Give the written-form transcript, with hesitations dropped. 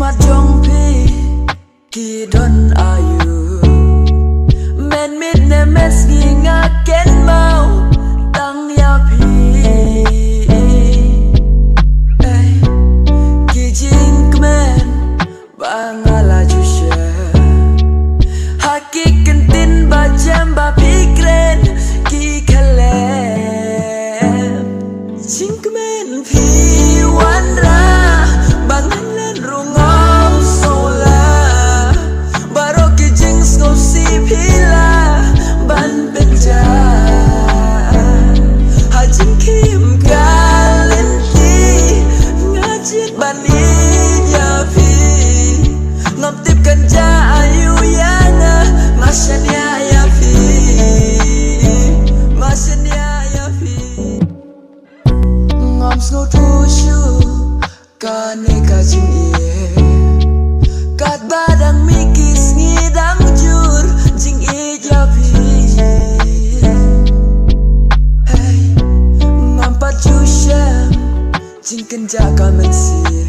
mặt trong phi kỳ đơn ayu men mít ne mes nghi ngã kết mau tăng ya phi kỳ chính men ba ngã là chú xe hakikan tin ba jam ba pikren ki kalem chính men phi wan ra bangan lên rungam sola baro ki jings no si pila ban benja ha jing kim kalen ki ngajit bani ya phi ngam tip kanja ayu yana masanya ya phi masanya ya phi ngam snow to shoe kane ka jing ie kat badang mikis ngidang jur jing ie ya phi hey ngam pat ju sham jing kanja ka men si